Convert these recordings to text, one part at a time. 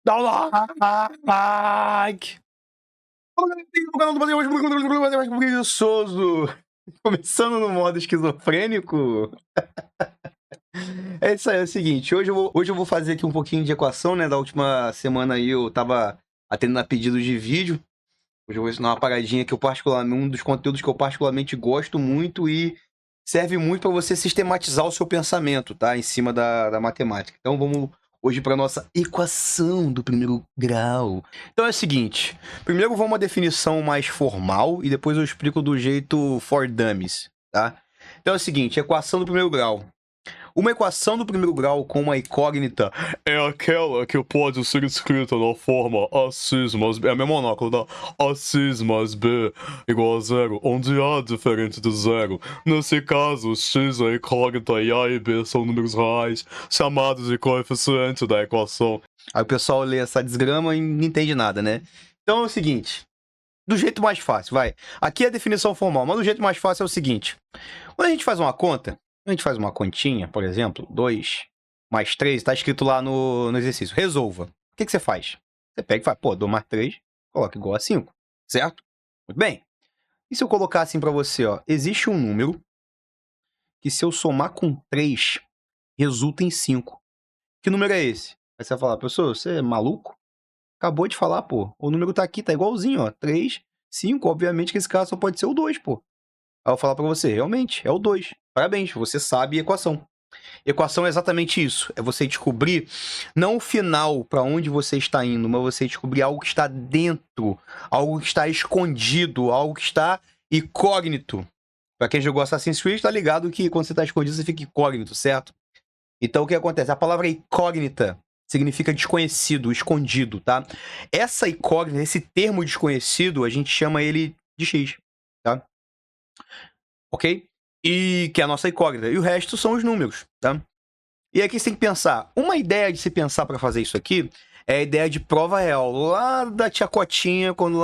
Dá um like! Fala, galera, tem no canal do Brasil mais preguiçoso. Começando no modo esquizofrênico. É isso aí, é o seguinte, hoje eu vou fazer aqui um pouquinho de equação, né? Da última semana aí eu tava atendendo a pedidos de vídeo. Hoje eu vou ensinar uma paradinha que um dos conteúdos que eu particularmente gosto muito e serve muito para você sistematizar o seu pensamento, tá? Em cima da matemática. Então vamos hoje para nossa equação do primeiro grau. Então é o seguinte, primeiro vamos uma definição mais formal e depois eu explico do jeito for dummies, tá? Então é o seguinte, equação do primeiro grau. Uma equação do primeiro grau com uma incógnita é aquela que pode ser escrita da forma AC mais B, é a mesma monóculo, tá? AC mais B igual a zero, onde A é diferente de zero. Nesse caso, X é incógnita e A e B são números reais, chamados de coeficiente da equação. Aí o pessoal lê essa desgrama e não entende nada, né? Então é o seguinte, do jeito mais fácil, vai. Aqui é a definição formal, mas do jeito mais fácil é o seguinte. Quando a gente faz uma conta, a gente faz uma continha, por exemplo, 2 mais 3, está escrito lá no exercício, resolva. O que você faz? Você pega e fala, pô, 2 mais 3, coloca igual a 5, certo? Muito bem. E se eu colocar assim para você, ó, existe um número que se eu somar com 3, resulta em 5. Que número é esse? Aí você vai falar, professor, você é maluco? Acabou de falar, pô. O número tá aqui, tá igualzinho, ó. 3, 5, obviamente que esse caso só pode ser o 2, pô. Aí eu vou falar pra você, realmente, é o 2. Parabéns, você sabe equação. Equação é exatamente isso. É você descobrir, não o final para onde você está indo, mas você descobrir algo que está dentro, algo que está escondido, algo que está incógnito. Para quem jogou Assassin's Creed, tá ligado que quando você está escondido, você fica incógnito, certo? Então o que acontece? A palavra incógnita significa desconhecido, escondido, tá? Essa incógnita, esse termo desconhecido, a gente chama ele de X, tá? Ok? E que é a nossa incógnita. E o resto são os números, tá? E aqui você tem que pensar. Uma ideia de se pensar para fazer isso aqui é a ideia de prova real. Lá da tia Cotinha, quando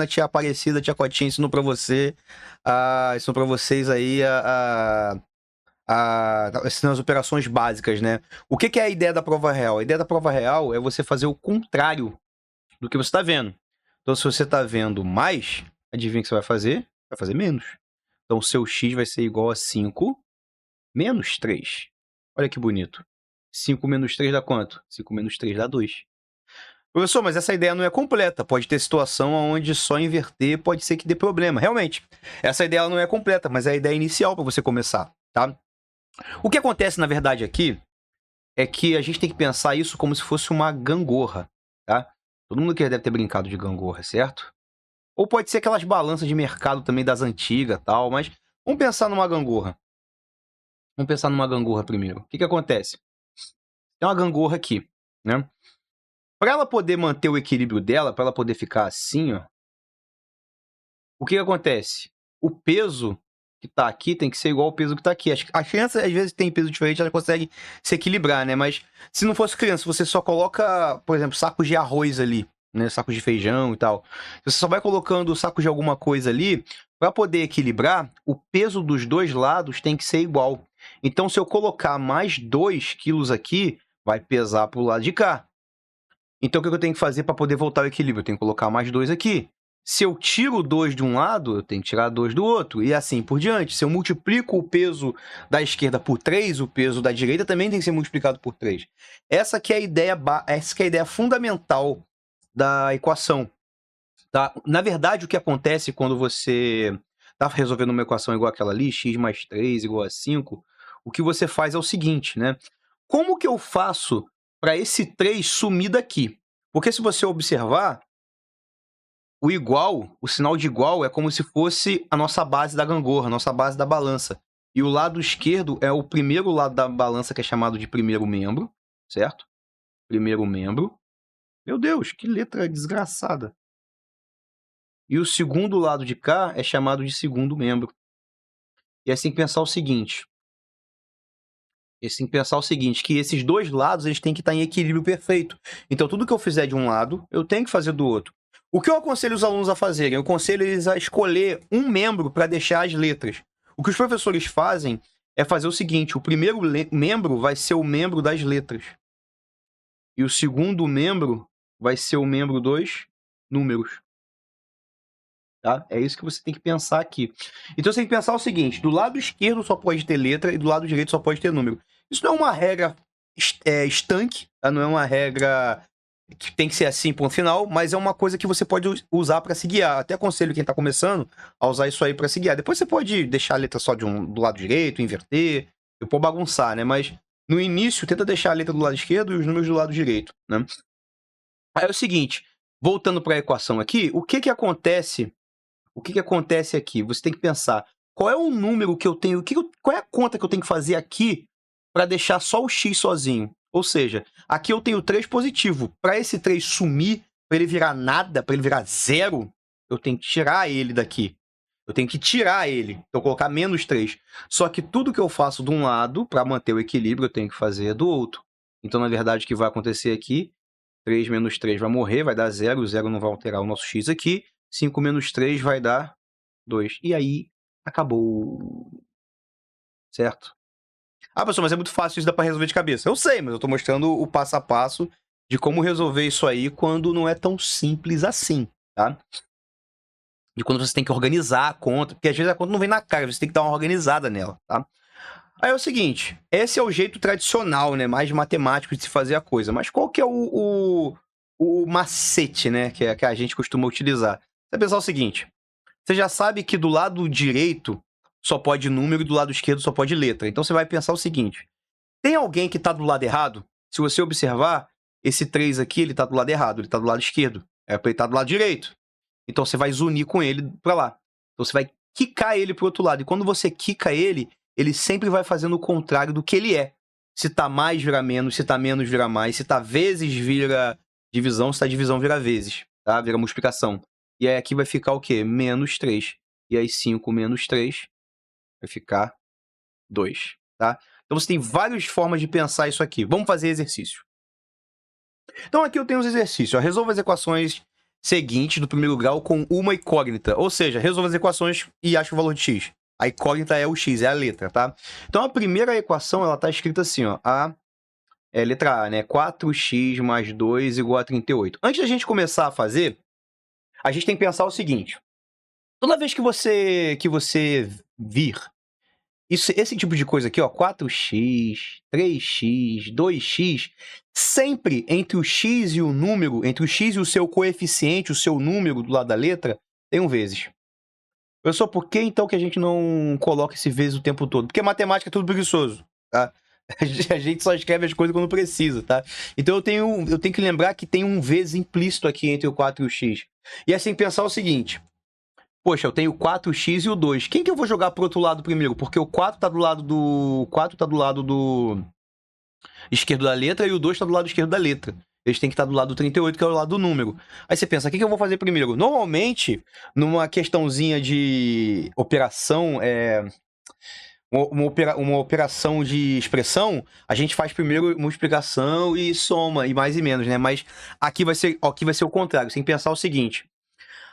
a tia Aparecida, a tia Cotinha ensinou para você, ensinou para vocês aí ensinando as operações básicas, né? O que é a ideia da prova real? A ideia da prova real é você fazer o contrário do que você está vendo. Então, se você está vendo mais, adivinha o que você vai fazer? Vai fazer menos. Então, o seu x vai ser igual a 5 menos 3. Olha que bonito. 5 menos 3 dá quanto? 5 menos 3 dá 2. Professor, mas essa ideia não é completa. Pode ter situação onde só inverter pode ser que dê problema. Realmente, essa ideia não é completa, mas é a ideia inicial para você começar, tá? O que acontece, na verdade, aqui é que a gente tem que pensar isso como se fosse uma gangorra, tá? Todo mundo aqui deve ter brincado de gangorra, certo? Ou pode ser aquelas balanças de mercado também das antigas e tal, mas vamos pensar numa gangorra. Vamos pensar numa gangorra primeiro. O que acontece? Tem uma gangorra aqui, né? Para ela poder manter o equilíbrio dela, para ela poder ficar assim, ó, o que acontece? O peso que tá aqui tem que ser igual ao peso que tá aqui. As crianças, às vezes, têm peso diferente, elas conseguem se equilibrar, né? Mas se não fosse criança, você só coloca, por exemplo, sacos de arroz ali, né? Sacos de feijão e tal. Você só vai colocando sacos de alguma coisa ali, para poder equilibrar, o peso dos dois lados tem que ser igual. Então, se eu colocar mais 2 quilos aqui, vai pesar pro lado de cá. Então, o que eu tenho que fazer para poder voltar ao equilíbrio? Eu tenho que colocar mais 2 aqui. Se eu tiro 2 de um lado, eu tenho que tirar 2 do outro. E assim por diante. Se eu multiplico o peso da esquerda por 3, o peso da direita também tem que ser multiplicado por 3. Essa que é a ideia fundamental da equação. Tá? Na verdade, o que acontece quando você está resolvendo uma equação igual aquela ali, x mais 3 igual a 5, o que você faz é o seguinte, né? Como que eu faço para esse 3 sumir daqui? Porque se você observar, o igual, o sinal de igual é como se fosse a nossa base da gangorra, a nossa base da balança. E o lado esquerdo é o primeiro lado da balança, que é chamado de primeiro membro, certo? Primeiro membro. Meu Deus, que letra desgraçada. E o segundo lado de cá é chamado de segundo membro. E assim tem que pensar o seguinte. Que esses dois lados eles têm que estar em equilíbrio perfeito. Então, tudo que eu fizer de um lado, eu tenho que fazer do outro. O que eu aconselho os alunos a fazerem? Eu aconselho eles a escolher um membro para deixar as letras. O que os professores fazem é fazer o seguinte: o primeiro membro vai ser o membro das letras. E o segundo membro vai ser o membro dos números. Tá? É isso que você tem que pensar aqui. Então você tem que pensar o seguinte: do lado esquerdo só pode ter letra e do lado direito só pode ter número. Isso não é uma regra estanque, tá? Não é uma regra que tem que ser assim, ponto final, mas é uma coisa que você pode usar para se guiar. Até aconselho quem tá começando a usar isso aí para se guiar. Depois você pode deixar a letra só do lado direito, inverter, eu pode bagunçar, né? Mas no início, tenta deixar a letra do lado esquerdo e os números do lado direito, né? Aí é o seguinte, voltando para a equação aqui, o que que acontece aqui? Você tem que pensar, qual é o número que eu tenho, qual é a conta que eu tenho que fazer aqui para deixar só o x sozinho? Ou seja, aqui eu tenho 3 positivo. Para esse 3 sumir, para ele virar nada, para ele virar zero, eu tenho que tirar ele daqui. Eu tenho que tirar ele. Então, colocar menos 3. Só que tudo que eu faço de um lado, para manter o equilíbrio, eu tenho que fazer do outro. Então, na verdade, o que vai acontecer aqui, 3 menos 3 vai morrer, vai dar 0. O 0 não vai alterar o nosso x aqui. 5 menos 3 vai dar 2. E aí, acabou. Certo? Ah, professor, mas é muito fácil, isso dá pra resolver de cabeça. Eu sei, mas eu tô mostrando o passo a passo de como resolver isso aí quando não é tão simples assim, tá? De quando você tem que organizar a conta, porque às vezes a conta não vem na cara, você tem que dar uma organizada nela, tá? Aí é o seguinte, esse é o jeito tradicional, né, mais matemático de se fazer a coisa, mas qual que é o macete, né, que a gente costuma utilizar? Você pensar o seguinte, você já sabe que do lado direito só pode número e do lado esquerdo só pode letra. Então você vai pensar o seguinte, tem alguém que está do lado errado? Se você observar, esse 3 aqui, ele está do lado errado, ele está do lado esquerdo. É para ele estar do lado direito. Então você vai zunir com ele para lá. Então você vai quicar ele para o outro lado. E quando você quica ele, ele sempre vai fazendo o contrário do que ele é. Se tá mais, vira menos. Se tá menos, vira mais. Se tá vezes, vira divisão. Se tá divisão, vira vezes. Tá? Vira multiplicação. E aí aqui vai ficar o quê? Menos 3. E aí 5 menos 3 vai ficar 2. Tá? Então você tem várias formas de pensar isso aqui. Vamos fazer exercício. Então aqui eu tenho os exercícios. Ó. Resolva as equações seguintes do primeiro grau com uma incógnita. Ou seja, resolva as equações e ache o valor de x. A incógnita é o x, é a letra, tá? Então a primeira equação, ela tá escrita assim, ó. Letra A, né? 4x mais 2 igual a 38. Antes da gente começar a fazer, a gente tem que pensar o seguinte. Toda vez que você vir esse tipo de coisa aqui, ó, 4x, 3x, 2x, sempre entre o x e o número, entre o x e o seu coeficiente, o seu número do lado da letra, tem um vezes. Professor, por que então que a gente não coloca esse vezes o tempo todo? Porque matemática é tudo preguiçoso, tá? A gente só escreve as coisas quando precisa, tá? Então eu tenho que lembrar que tem um vezes implícito aqui entre o 4 e o x. E assim, pensar o seguinte... Poxa, eu tenho o 4x e o 2. Quem que eu vou jogar pro outro lado primeiro? Porque o 4 tá do lado do... 4 tá do lado do esquerdo da letra e o 2 tá do lado esquerdo da letra. Eles têm que estar do lado do 38, que é o lado do número. Aí você pensa, o que que eu vou fazer primeiro? Normalmente, numa questãozinha de operação, uma operação de expressão, a gente faz primeiro multiplicação e soma, e mais e menos, né? Mas aqui vai ser o contrário. Você tem que pensar o seguinte...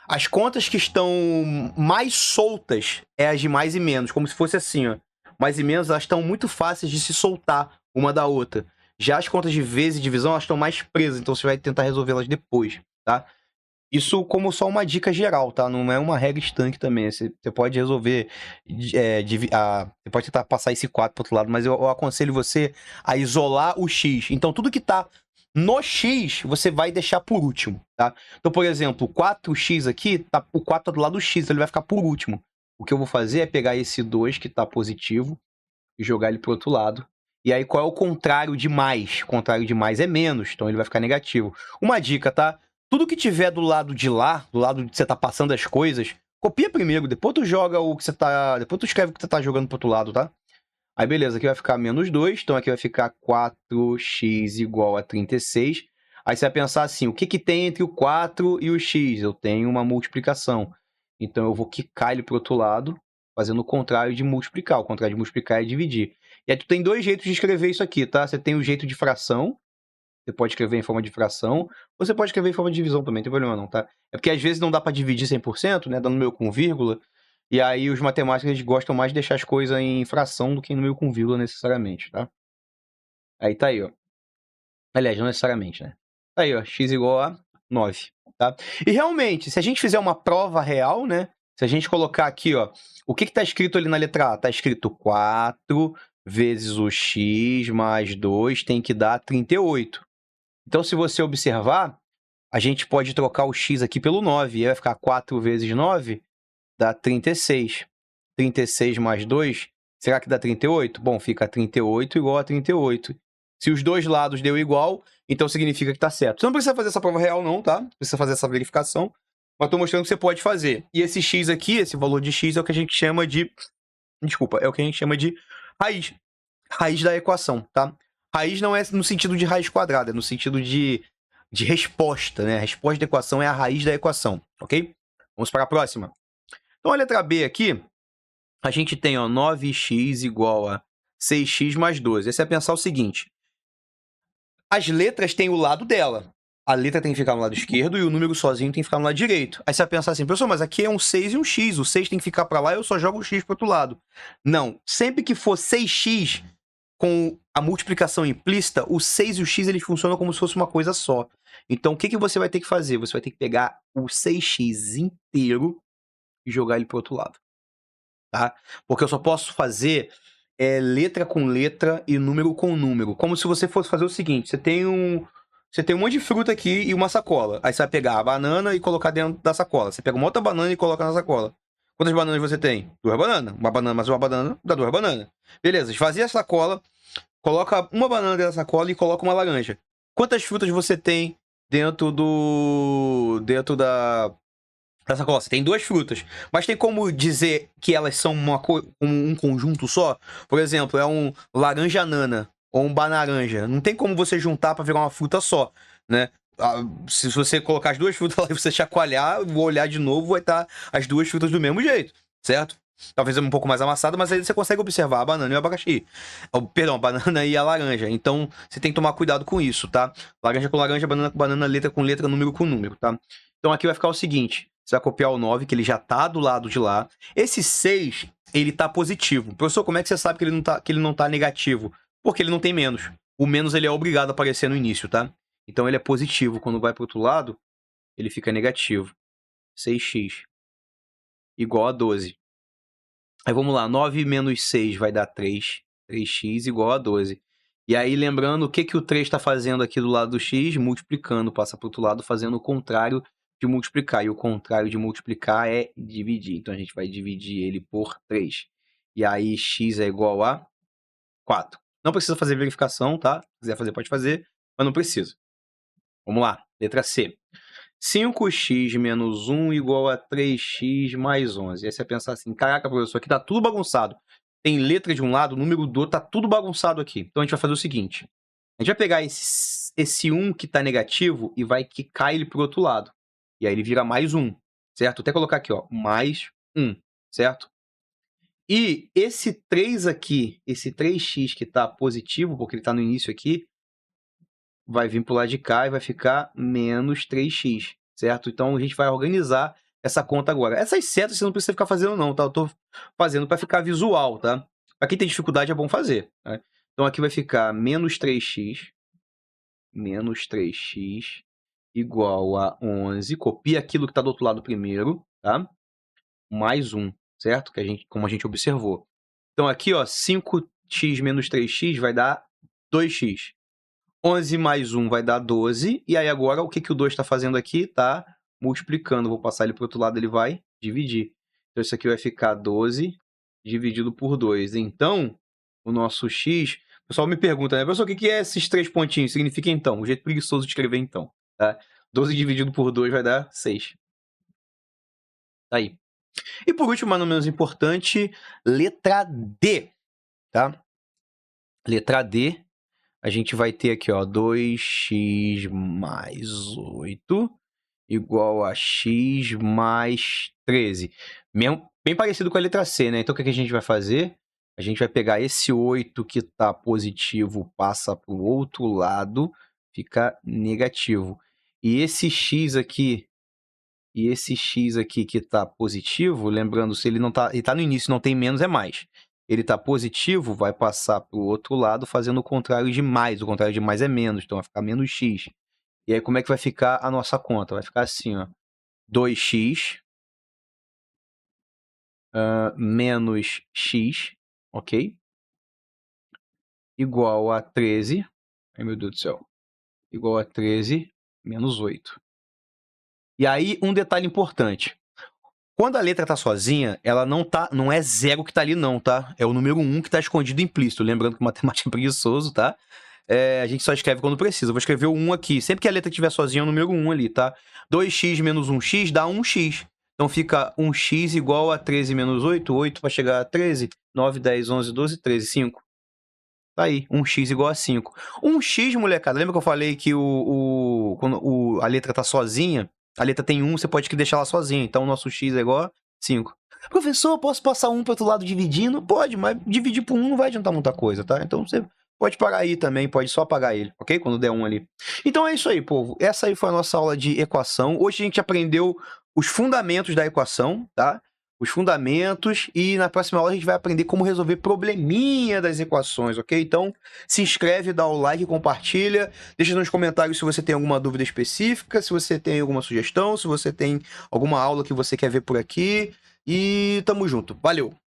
As contas que estão mais soltas é as de mais e menos, como se fosse assim, ó. Mais e menos, elas estão muito fáceis de se soltar uma da outra. Já as contas de vezes e divisão, elas estão mais presas, então você vai tentar resolvê-las depois, tá? Isso como só uma dica geral, tá? Não é uma regra estanque também. Você pode resolver, você pode tentar passar esse 4 para outro lado, mas eu aconselho você a isolar o x. Então, tudo que tá no x, você vai deixar por último, tá? Então, por exemplo, 4x aqui, o 4 tá do lado do x, então ele vai ficar por último. O que eu vou fazer é pegar esse 2 que tá positivo e jogar ele pro outro lado. E aí, qual é o contrário de mais? O contrário de mais é menos, então ele vai ficar negativo. Uma dica, tá? Tudo que tiver do lado de lá, do lado de você tá passando as coisas, copia primeiro, depois tu joga o que você tá... Depois tu escreve o que você tá jogando pro outro lado, tá? Aí beleza, aqui vai ficar menos 2, então aqui vai ficar 4x igual a 36. Aí você vai pensar assim, o que que tem entre o 4 e o x? Eu tenho uma multiplicação. Então eu vou quicar ele pro outro lado, fazendo o contrário de multiplicar. O contrário de multiplicar é dividir. E aí tu tem dois jeitos de escrever isso aqui, tá? Você tem o jeito de fração, você pode escrever em forma de fração, ou você pode escrever em forma de divisão também, não tem problema não, tá? É porque às vezes não dá para dividir 100%, né? Dando meio com vírgula. E aí os matemáticos gostam mais de deixar as coisas em fração do que em número com vírgula necessariamente, tá? Aí tá aí, ó. Aliás, não necessariamente, né? Aí, ó, x igual a 9, tá? E realmente, se a gente fizer uma prova real, né? Se a gente colocar aqui, ó, o que tá escrito ali na letra A? Tá escrito 4 vezes o x mais 2 tem que dar 38. Então, se você observar, a gente pode trocar o x aqui pelo 9. E aí vai ficar 4 vezes 9, dá 36. 36 mais 2, será que dá 38? Bom, fica 38 igual a 38. Se os dois lados deu igual, então significa que tá certo. Você não precisa fazer essa prova real não, tá? Precisa fazer essa verificação. Mas tô mostrando que você pode fazer. E esse x aqui, esse valor de x é o que a gente chama de... Desculpa, é o que a gente chama de raiz. Raiz da equação, tá? Raiz não é no sentido de raiz quadrada, é no sentido de resposta, né? A resposta da equação é a raiz da equação, ok? Vamos para a próxima. Então, a letra B aqui, a gente tem, ó, 9x igual a 6x mais 12. Aí você vai pensar o seguinte. As letras têm o lado dela. A letra tem que ficar no lado esquerdo e o número sozinho tem que ficar no lado direito. Aí você vai pensar assim, professor, mas aqui é um 6 e um x. O 6 tem que ficar para lá e eu só jogo o x para outro lado. Não. Sempre que for 6x com a multiplicação implícita, o 6 e o x eles funcionam como se fosse uma coisa só. Então, o que você vai ter que fazer? Você vai ter que pegar o 6x inteiro e jogar ele para outro lado. Tá? Porque eu só posso fazer letra com letra e número com número. Como se você fosse fazer o seguinte, você tem um monte de fruta aqui e uma sacola. Aí você vai pegar a banana e colocar dentro da sacola. Você pega uma outra banana e coloca na sacola. Quantas bananas você tem? 2 bananas. Uma banana mais uma banana dá 2 bananas. Beleza, esvazia a sacola, coloca uma banana dentro da sacola e coloca uma laranja. Quantas frutas você tem dentro da sacola? Você tem 2 frutas, mas tem como dizer que elas são um conjunto só? Por exemplo, é um laranja-nana ou um banaranja. Não tem como você juntar para virar uma fruta só, né? Se você colocar as 2 frutas lá e você chacoalhar, vou olhar de novo, vai estar as 2 frutas do mesmo jeito, certo? Talvez um pouco mais amassada, mas aí você consegue observar a banana e o abacaxi. Perdão, a banana e a laranja. Então, você tem que tomar cuidado com isso, tá? Laranja com laranja, banana com banana, letra com letra, número com número, tá? Então, aqui vai ficar o seguinte. Você vai copiar o 9, que ele já tá do lado de lá. Esse 6, ele tá positivo. Professor, como é que você sabe que ele não tá negativo? Porque ele não tem menos. O menos, ele é obrigado a aparecer no início, tá? Então, ele é positivo. Quando vai pro outro lado, ele fica negativo. 6x igual a 12. Aí vamos lá, 9 menos 6 vai dar 3. 3x igual a 12. E aí, lembrando, o que o 3 está fazendo aqui do lado do x? Multiplicando, passa para o outro lado, fazendo o contrário de multiplicar. E o contrário de multiplicar é dividir. Então, a gente vai dividir ele por 3. E aí, x é igual a 4. Não precisa fazer verificação, tá? Se quiser fazer, pode fazer, mas não precisa. Vamos lá, letra C. 5x menos 1 igual a 3x mais 11. Aí você vai pensar assim, caraca, professor, aqui tá tudo bagunçado. Tem letra de um lado, número do outro, tá tudo bagunçado aqui. Então a gente vai fazer o seguinte. A gente vai pegar esse 1 que tá negativo e vai quicar ele pro outro lado. E aí ele vira mais 1, certo? Vou até colocar aqui, ó, mais 1, certo? E esse 3 aqui, esse 3x que tá positivo, porque ele tá no início aqui, vai vir pro lado de cá e vai ficar menos 3x, certo? Então, a gente vai organizar essa conta agora. Essas setas você não precisa ficar fazendo não, tá? Eu tô fazendo para ficar visual, tá? Para quem tem dificuldade é bom fazer, né? Então, aqui vai ficar menos 3x igual a 11. Copia aquilo que está do outro lado primeiro, tá? Mais 1, certo? Como a gente observou. Então, aqui, ó, 5x menos 3x vai dar 2x. 11 mais 1 vai dar 12. E aí agora o que o 2 está fazendo aqui? Está multiplicando. Vou passar ele para o outro lado, ele vai dividir. Então isso aqui vai ficar 12 dividido por 2. Então, o nosso x... O pessoal me pergunta, né? Professor, o que é esses 3 pontinhos? Significa então. O jeito preguiçoso de escrever então. Tá? 12 dividido por 2 vai dar 6. Tá aí. E por último, mas não menos importante, letra D. Tá? Letra D. A gente vai ter aqui, ó, 2x mais 8 igual a x mais 13. Bem parecido com a letra C, né? Então, o que a gente vai fazer? A gente vai pegar esse 8 que está positivo, passa para o outro lado, fica negativo. E esse x aqui que está positivo, lembrando, se ele não tá, ele tá no início, não tem menos, é mais. Ele está positivo, vai passar para o outro lado fazendo o contrário de mais. O contrário de mais é menos, então vai ficar menos x. E aí, como é que vai ficar a nossa conta? Vai ficar assim, ó. 2x menos x, ok? Igual a 13. Ai, meu Deus do céu. Igual a 13 menos 8. E aí, um detalhe importante. Quando a letra tá sozinha, ela não é 0 que tá ali não, tá? É o número 1 que tá escondido implícito. Lembrando que matemática é preguiçoso, tá? A gente só escreve quando precisa. Eu vou escrever o 1 aqui. Sempre que a letra estiver sozinha, é o número 1 ali, tá? 2x menos 1x dá 1x. Então fica 1x igual a 13 menos 8. 8 vai chegar a 13. 9, 10, 11, 12, 13. 5. Tá aí, 1x igual a 5. 1x, molecada, lembra que eu falei que quando a letra tá sozinha, a letra tem 1, você pode deixar ela sozinha. Então o nosso x é igual a 5. Professor, posso passar 1 pro outro lado dividindo? Pode, mas dividir por 1 não vai adiantar muita coisa, tá? Então você pode parar aí também, pode só apagar ele, ok? Quando der 1 ali. Então é isso aí, povo. Essa aí foi a nossa aula de equação. Hoje a gente aprendeu os fundamentos da equação, tá? Os fundamentos, e na próxima aula a gente vai aprender como resolver probleminha das equações, ok? Então, se inscreve, dá o like, compartilha, deixa nos comentários se você tem alguma dúvida específica, se você tem alguma sugestão, se você tem alguma aula que você quer ver por aqui, e tamo junto. Valeu!